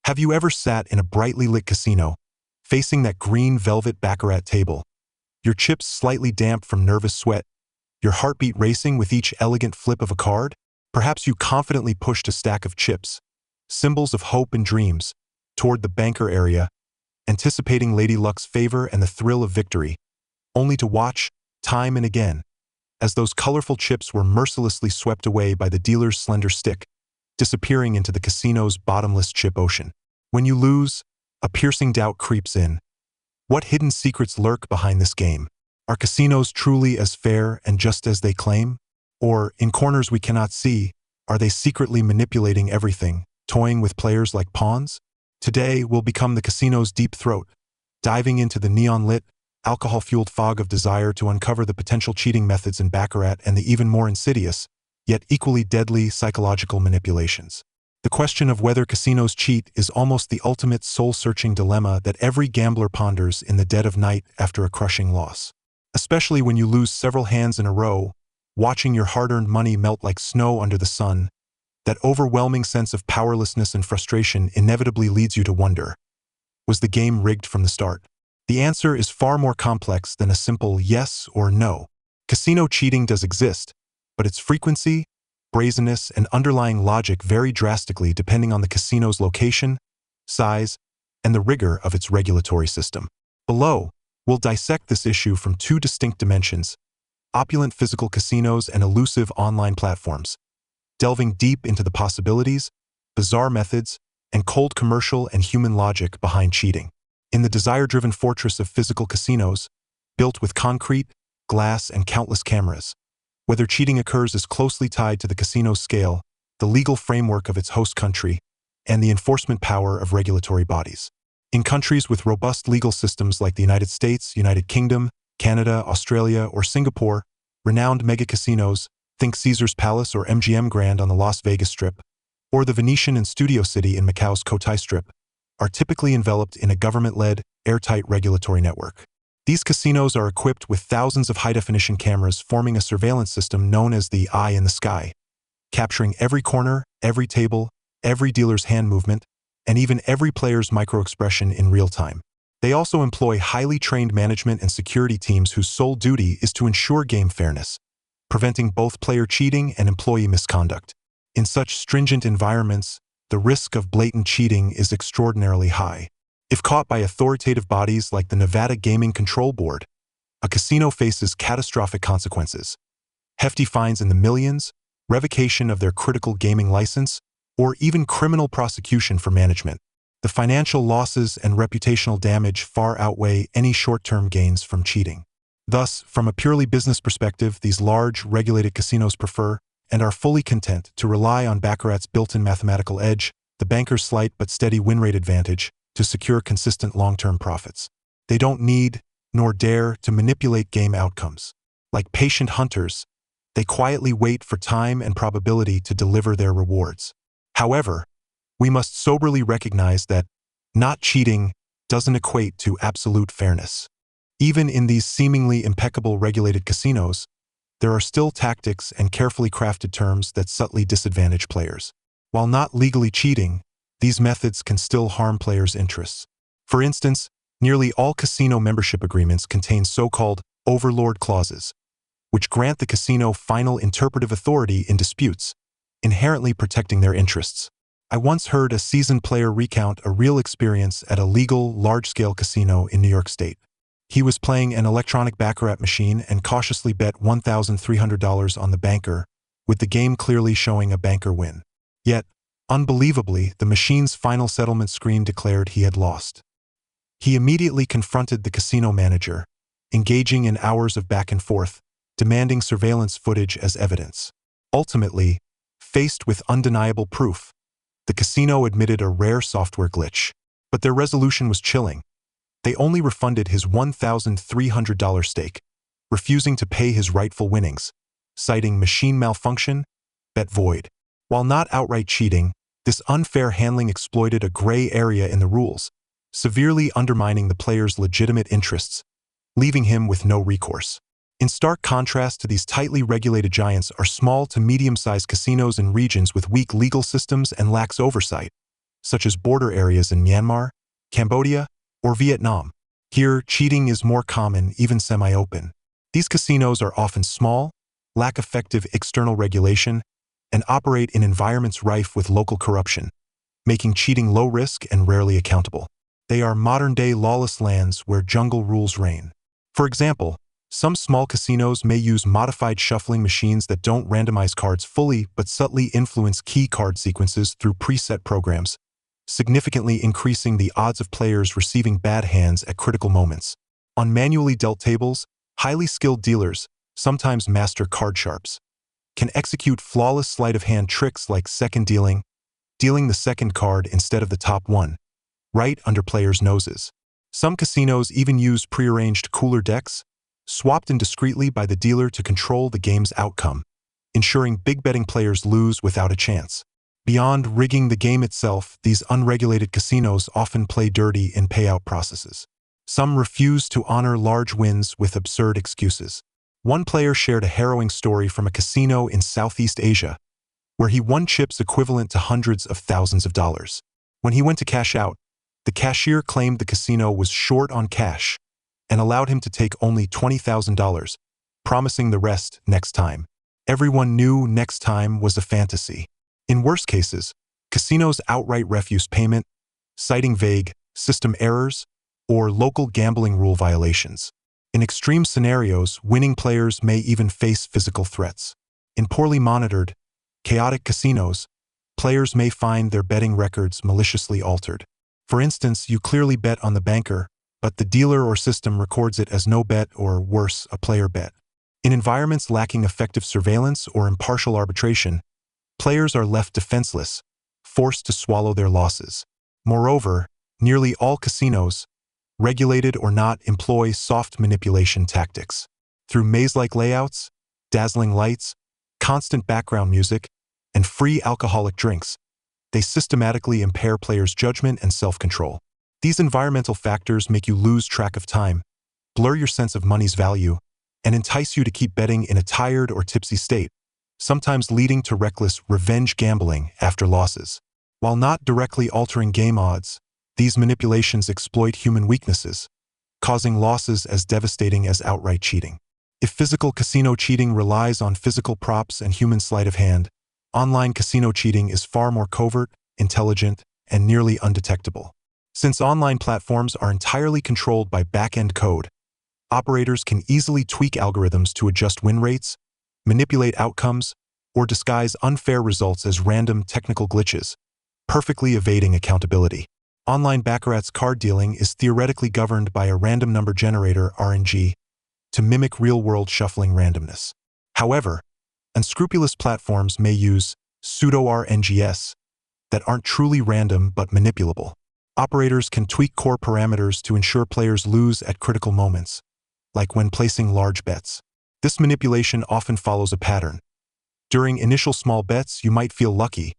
Have you ever sat in a brightly lit casino, facing that green velvet Baccarat table, your chips slightly damp from nervous sweat, your heartbeat racing with each elegant flip of a card? Perhaps you confidently pushed a stack of chips, symbols of hope and dreams, toward the banker area, anticipating Lady Luck's favor and the thrill of victory, only to watch, time and again, as those colorful chips were mercilessly swept away by the dealer's slender stick, disappearing into the casino's bottomless chip ocean. When you lose, a piercing doubt creeps in. What hidden secrets lurk behind this game? Are casinos truly as fair and just as they claim? Or, in corners we cannot see, are they secretly manipulating everything, toying with players like pawns? Today, we'll become the casino's deep throat, diving into the neon-lit, alcohol-fueled fog of desire to uncover the potential cheating methods in Baccarat and the even more insidious, yet equally deadly psychological manipulations. The question of whether casinos cheat is almost the ultimate soul-searching dilemma that every gambler ponders in the dead of night after a crushing loss. Especially when you lose several hands in a row, watching your hard-earned money melt like snow under the sun, that overwhelming sense of powerlessness and frustration inevitably leads you to wonder, was the game rigged from the start? The answer is far more complex than a simple yes or no. Casino cheating does exist, but its frequency, brazenness, and underlying logic vary drastically depending on the casino's location, size, and the rigor of its regulatory system. Below, we'll dissect this issue from two distinct dimensions: opulent physical casinos and elusive online platforms, delving deep into the possibilities, bizarre methods, and cold commercial and human logic behind cheating. In the desire-driven fortress of physical casinos, built with concrete, glass, and countless cameras, whether cheating occurs is closely tied to the casino's scale, the legal framework of its host country, and the enforcement power of regulatory bodies. In countries with robust legal systems like the United States, United Kingdom, Canada, Australia, or Singapore, renowned mega-casinos, think Caesar's Palace or MGM Grand on the Las Vegas Strip, or the Venetian and Studio City in Macau's Cotai Strip, are typically enveloped in a government-led, airtight regulatory network. These casinos are equipped with thousands of high-definition cameras forming a surveillance system known as the eye in the sky, capturing every corner, every table, every dealer's hand movement, and even every player's micro-expression in real time. They also employ highly trained management and security teams whose sole duty is to ensure game fairness, preventing both player cheating and employee misconduct. In such stringent environments, the risk of blatant cheating is extraordinarily high. If caught by authoritative bodies like the Nevada Gaming Control Board, a casino faces catastrophic consequences: hefty fines in the millions, revocation of their critical gaming license, or even criminal prosecution for management. The financial losses and reputational damage far outweigh any short-term gains from cheating. Thus, from a purely business perspective, these large, regulated casinos prefer, and are fully content, to rely on Baccarat's built-in mathematical edge, the banker's slight but steady win rate advantage, to secure consistent long-term profits. They don't need, nor dare, to manipulate game outcomes. Like patient hunters, they quietly wait for time and probability to deliver their rewards. However, we must soberly recognize that not cheating doesn't equate to absolute fairness. Even in these seemingly impeccable regulated casinos, there are still tactics and carefully crafted terms that subtly disadvantage players. While not legally cheating, these methods can still harm players' interests. For instance, nearly all casino membership agreements contain so-called overlord clauses, which grant the casino final interpretive authority in disputes, inherently protecting their interests. I once heard a seasoned player recount a real experience at a legal, large-scale casino in New York State. He was playing an electronic Baccarat machine and cautiously bet $1,300 on the banker, with the game clearly showing a banker win. Yet, unbelievably, the machine's final settlement screen declared he had lost. He immediately confronted the casino manager, engaging in hours of back and forth, demanding surveillance footage as evidence. Ultimately, faced with undeniable proof, the casino admitted a rare software glitch. But their resolution was chilling. They only refunded his $1,300 stake, refusing to pay his rightful winnings, citing machine malfunction, bet void. While not outright cheating, this unfair handling exploited a gray area in the rules, severely undermining the player's legitimate interests, leaving him with no recourse. In stark contrast to these tightly regulated giants are small to medium-sized casinos in regions with weak legal systems and lax oversight, such as border areas in Myanmar, Cambodia, or Vietnam. Here, cheating is more common, even semi-open. These casinos are often small, lack effective external regulation, and operate in environments rife with local corruption, making cheating low risk and rarely accountable. They are modern-day lawless lands where jungle rules reign. For example, some small casinos may use modified shuffling machines that don't randomize cards fully but subtly influence key card sequences through preset programs, significantly increasing the odds of players receiving bad hands at critical moments. On manually dealt tables, highly skilled dealers, sometimes master card sharps, can execute flawless sleight-of-hand tricks like second dealing the second card instead of the top one, right under players' noses. Some casinos even use prearranged cooler decks, swapped in discreetly by the dealer to control the game's outcome, ensuring big betting players lose without a chance. Beyond rigging the game itself, these unregulated casinos often play dirty in payout processes. Some refuse to honor large wins with absurd excuses. One player shared a harrowing story from a casino in Southeast Asia, where he won chips equivalent to hundreds of thousands of dollars. When he went to cash out, the cashier claimed the casino was short on cash and allowed him to take only $20,000, promising the rest next time. Everyone knew next time was a fantasy. In worse cases, casinos outright refuse payment, citing vague system errors or local gambling rule violations. In extreme scenarios, winning players may even face physical threats. In poorly monitored, chaotic casinos, players may find their betting records maliciously altered. For instance, you clearly bet on the banker, but the dealer or system records it as no bet or, worse, a player bet. In environments lacking effective surveillance or impartial arbitration, players are left defenseless, forced to swallow their losses. Moreover, nearly all casinos, regulated or not, employ soft manipulation tactics. Through maze-like layouts, dazzling lights, constant background music, and free alcoholic drinks, they systematically impair players' judgment and self-control. These environmental factors make you lose track of time, blur your sense of money's value, and entice you to keep betting in a tired or tipsy state, sometimes leading to reckless revenge gambling after losses. While not directly altering game odds, these manipulations exploit human weaknesses, causing losses as devastating as outright cheating. If physical casino cheating relies on physical props and human sleight of hand, online casino cheating is far more covert, intelligent, and nearly undetectable. Since online platforms are entirely controlled by back-end code, operators can easily tweak algorithms to adjust win rates, manipulate outcomes, or disguise unfair results as random technical glitches, perfectly evading accountability. Online Baccarat's card dealing is theoretically governed by a random number generator (RNG) to mimic real-world shuffling randomness. However, unscrupulous platforms may use pseudo-RNGs that aren't truly random but manipulable. Operators can tweak core parameters to ensure players lose at critical moments, like when placing large bets. This manipulation often follows a pattern. During initial small bets, you might feel lucky,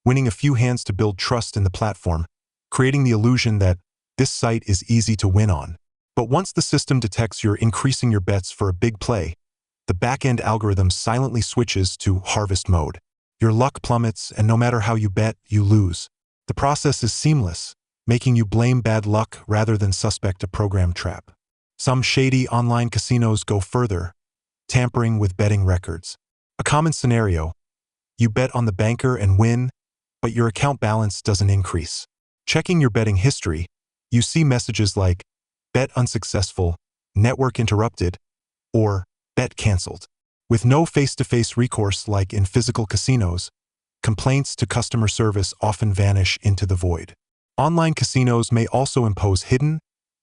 winning a few hands to build trust in the platform, creating the illusion that this site is easy to win on. But once the system detects you're increasing your bets for a big play, the back-end algorithm silently switches to harvest mode. Your luck plummets, and no matter how you bet, you lose. The process is seamless, making you blame bad luck rather than suspect a program trap. Some shady online casinos go further, tampering with betting records. A common scenario: you bet on the banker and win, but your account balance doesn't increase. Checking your betting history, you see messages like bet unsuccessful, network interrupted, or bet canceled. With no face-to-face recourse like in physical casinos, complaints to customer service often vanish into the void. Online casinos may also impose hidden,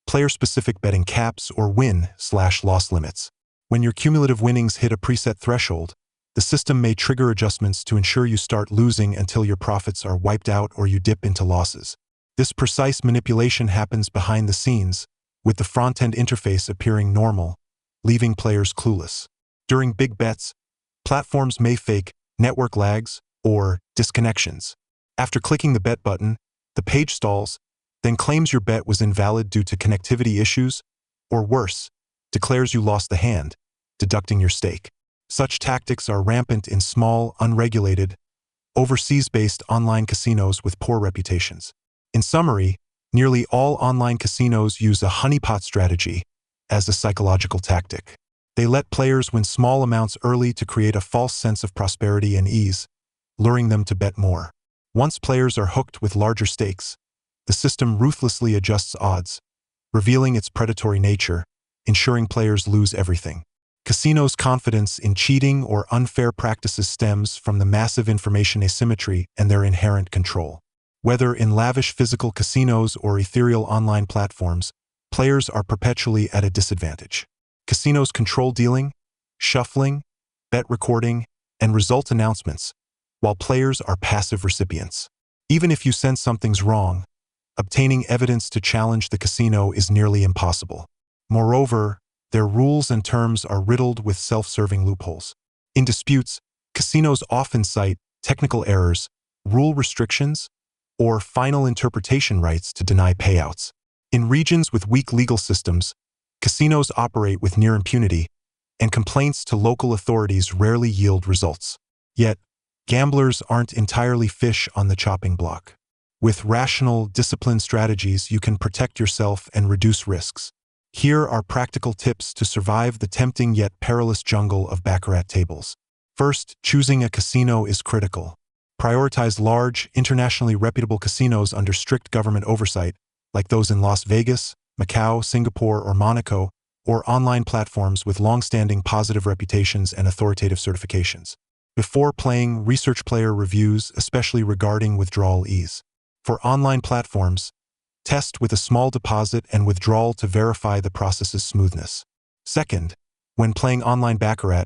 player-specific betting caps or win/loss limits. When your cumulative winnings hit a preset threshold, the system may trigger adjustments to ensure you start losing until your profits are wiped out or you dip into losses. This precise manipulation happens behind the scenes, with the front-end interface appearing normal, leaving players clueless. During big bets, platforms may fake network lags or disconnections. After clicking the bet button, the page stalls, then claims your bet was invalid due to connectivity issues, or worse, declares you lost the hand, deducting your stake. Such tactics are rampant in small, unregulated, overseas-based online casinos with poor reputations. In summary, nearly all online casinos use a honeypot strategy as a psychological tactic. They let players win small amounts early to create a false sense of prosperity and ease, luring them to bet more. Once players are hooked with larger stakes, the system ruthlessly adjusts odds, revealing its predatory nature, ensuring players lose everything. Casinos' confidence in cheating or unfair practices stems from the massive information asymmetry and their inherent control. Whether in lavish physical casinos or ethereal online platforms, players are perpetually at a disadvantage. Casinos control dealing, shuffling, bet recording, and result announcements, while players are passive recipients. Even if you sense something's wrong, obtaining evidence to challenge the casino is nearly impossible. Moreover, their rules and terms are riddled with self-serving loopholes. In disputes, casinos often cite technical errors, rule restrictions, or final interpretation rights to deny payouts. In regions with weak legal systems, casinos operate with near impunity, and complaints to local authorities rarely yield results. Yet, gamblers aren't entirely fish on the chopping block. With rational, disciplined strategies, you can protect yourself and reduce risks. Here are practical tips to survive the tempting yet perilous jungle of Baccarat tables. First, choosing a casino is critical. Prioritize large, internationally reputable casinos under strict government oversight, like those in Las Vegas, Macau, Singapore, or Monaco, or online platforms with long-standing positive reputations and authoritative certifications. Before playing, research player reviews, especially regarding withdrawal ease. For online platforms, test with a small deposit and withdrawal to verify the process's smoothness. Second, when playing online Baccarat,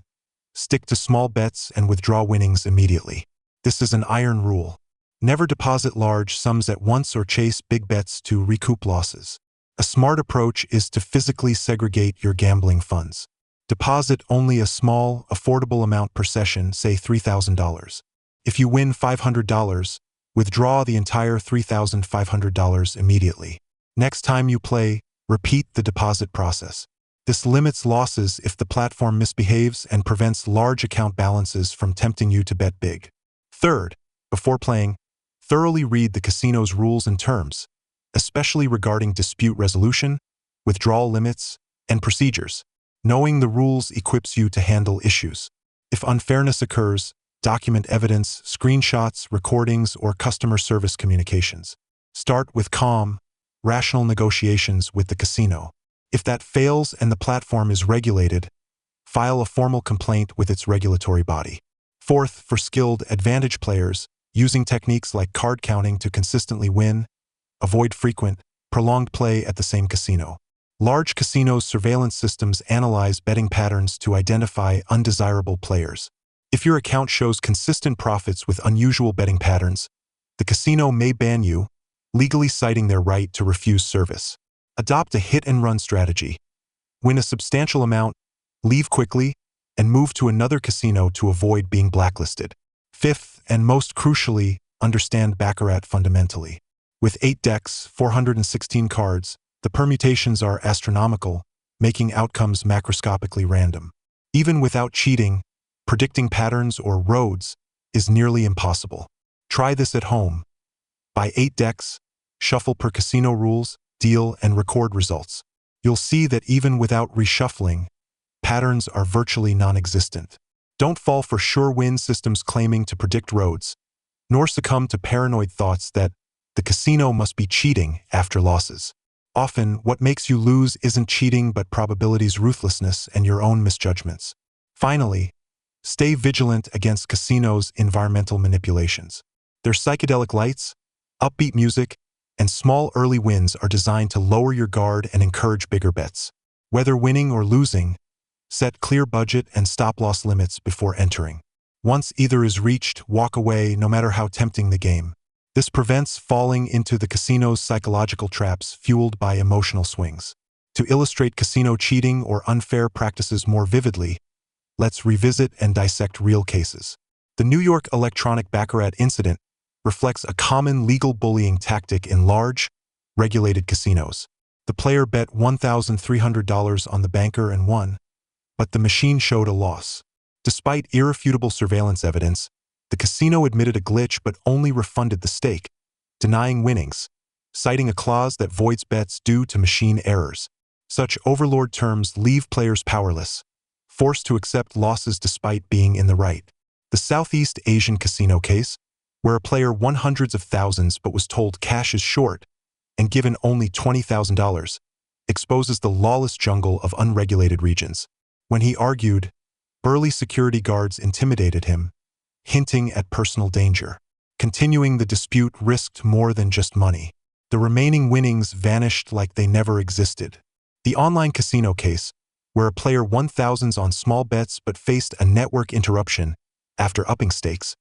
stick to small bets and withdraw winnings immediately. This is an iron rule. Never deposit large sums at once or chase big bets to recoup losses. A smart approach is to physically segregate your gambling funds. Deposit only a small, affordable amount per session, say $3,000. If you win $500, withdraw the entire $3,500 immediately. Next time you play, repeat the deposit process. This limits losses if the platform misbehaves and prevents large account balances from tempting you to bet big. Third, before playing, thoroughly read the casino's rules and terms, especially regarding dispute resolution, withdrawal limits, and procedures. Knowing the rules equips you to handle issues. If unfairness occurs, document evidence, screenshots, recordings, or customer service communications. Start with calm, rational negotiations with the casino. If that fails and the platform is regulated, file a formal complaint with its regulatory body. Fourth, for skilled advantage players, using techniques like card counting to consistently win, avoid frequent, prolonged play at the same casino. Large casinos' surveillance systems analyze betting patterns to identify undesirable players. If your account shows consistent profits with unusual betting patterns, the casino may ban you, legally citing their right to refuse service. Adopt a hit-and-run strategy. Win a substantial amount, leave quickly, and move to another casino to avoid being blacklisted. Fifth, and most crucially, understand Baccarat fundamentally. With 8 decks, 416 cards, the permutations are astronomical, making outcomes macroscopically random. Even without cheating, predicting patterns or roads is nearly impossible. Try this at home. Buy 8 decks, shuffle per casino rules, deal, and record results. You'll see that even without reshuffling, patterns are virtually non-existent. Don't fall for sure-win systems claiming to predict roads, nor succumb to paranoid thoughts that the casino must be cheating after losses. Often, what makes you lose isn't cheating but probability's ruthlessness and your own misjudgments. Finally, stay vigilant against casinos' environmental manipulations. Their psychedelic lights, upbeat music, and small early wins are designed to lower your guard and encourage bigger bets. Whether winning or losing, set clear budget and stop-loss limits before entering. Once either is reached, walk away no matter how tempting the game. This prevents falling into the casino's psychological traps fueled by emotional swings. To illustrate casino cheating or unfair practices more vividly, let's revisit and dissect real cases. The New York electronic Baccarat incident reflects a common legal bullying tactic in large, regulated casinos. The player bet $1,300 on the banker and won, but the machine showed a loss. Despite irrefutable surveillance evidence, The casino admitted a glitch but only refunded the stake, denying winnings, citing a clause that voids bets due to machine errors. Such overlord terms leave players powerless, forced to accept losses despite being in the right. The Southeast Asian casino case, where a player won hundreds of thousands but was told cash is short and given only $20,000, exposes the lawless jungle of unregulated regions. When he argued, burly security guards intimidated him, hinting at personal danger. Continuing the dispute risked more than just money. The remaining winnings vanished like they never existed. The online casino case, where a player won thousands on small bets but faced a network interruption after upping stakes,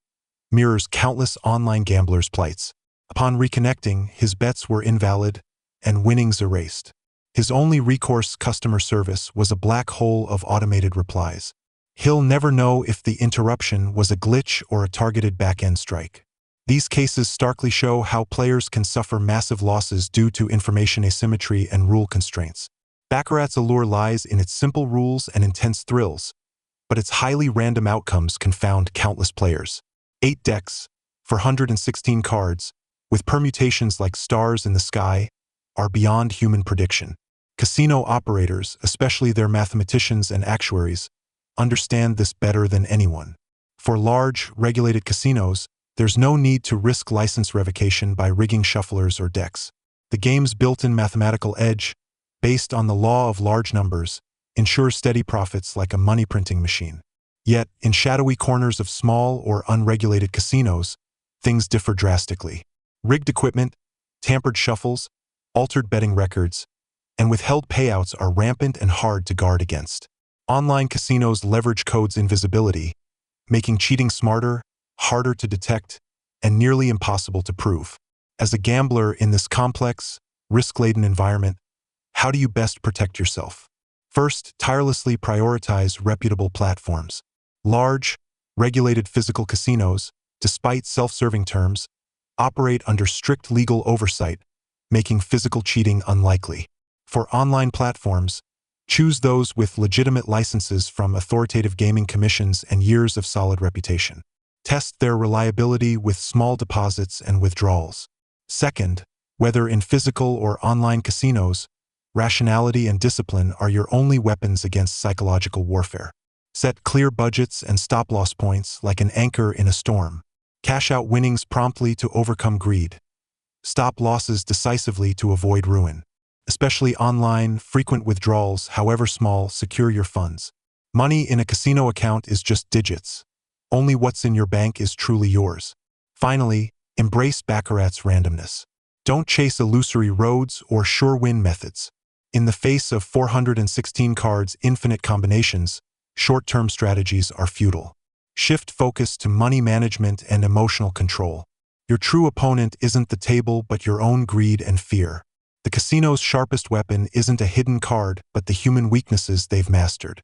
mirrors countless online gamblers' plights. Upon reconnecting, his bets were invalid and winnings erased. His only recourse, customer service, was a black hole of automated replies. He'll never know if the interruption was a glitch or a targeted back-end strike. These cases starkly show how players can suffer massive losses due to information asymmetry and rule constraints. Baccarat's allure lies in its simple rules and intense thrills, but its highly random outcomes confound countless players. 8 decks, for 116 cards, with permutations like stars in the sky, are beyond human prediction. Casino operators, especially their mathematicians and actuaries, understand this better than anyone. For large, regulated casinos, there's no need to risk license revocation by rigging shufflers or decks. The game's built-in mathematical edge, based on the law of large numbers, ensures steady profits like a money-printing machine. Yet, in shadowy corners of small or unregulated casinos, things differ drastically. Rigged equipment, tampered shuffles, altered betting records, and withheld payouts are rampant and hard to guard against. Online casinos leverage codes' invisibility, making cheating smarter, harder to detect, and nearly impossible to prove. As a gambler in this complex, risk-laden environment, how do you best protect yourself? First, tirelessly prioritize reputable platforms. Large, regulated physical casinos, despite self-serving terms, operate under strict legal oversight, making physical cheating unlikely. For online platforms, choose those with legitimate licenses from authoritative gaming commissions and years of solid reputation. Test their reliability with small deposits and withdrawals. Second, whether in physical or online casinos, rationality and discipline are your only weapons against psychological warfare. Set clear budgets and stop-loss points like an anchor in a storm. Cash out winnings promptly to overcome greed. Stop losses decisively to avoid ruin. Especially online, frequent withdrawals, however small, secure your funds. Money in a casino account is just digits. Only what's in your bank is truly yours. Finally, embrace Baccarat's randomness. Don't chase illusory roads or sure-win methods. In the face of 416 cards, infinite combinations, short-term strategies are futile. Shift focus to money management and emotional control. Your true opponent isn't the table but your own greed and fear. The casino's sharpest weapon isn't a hidden card but the human weaknesses they've mastered.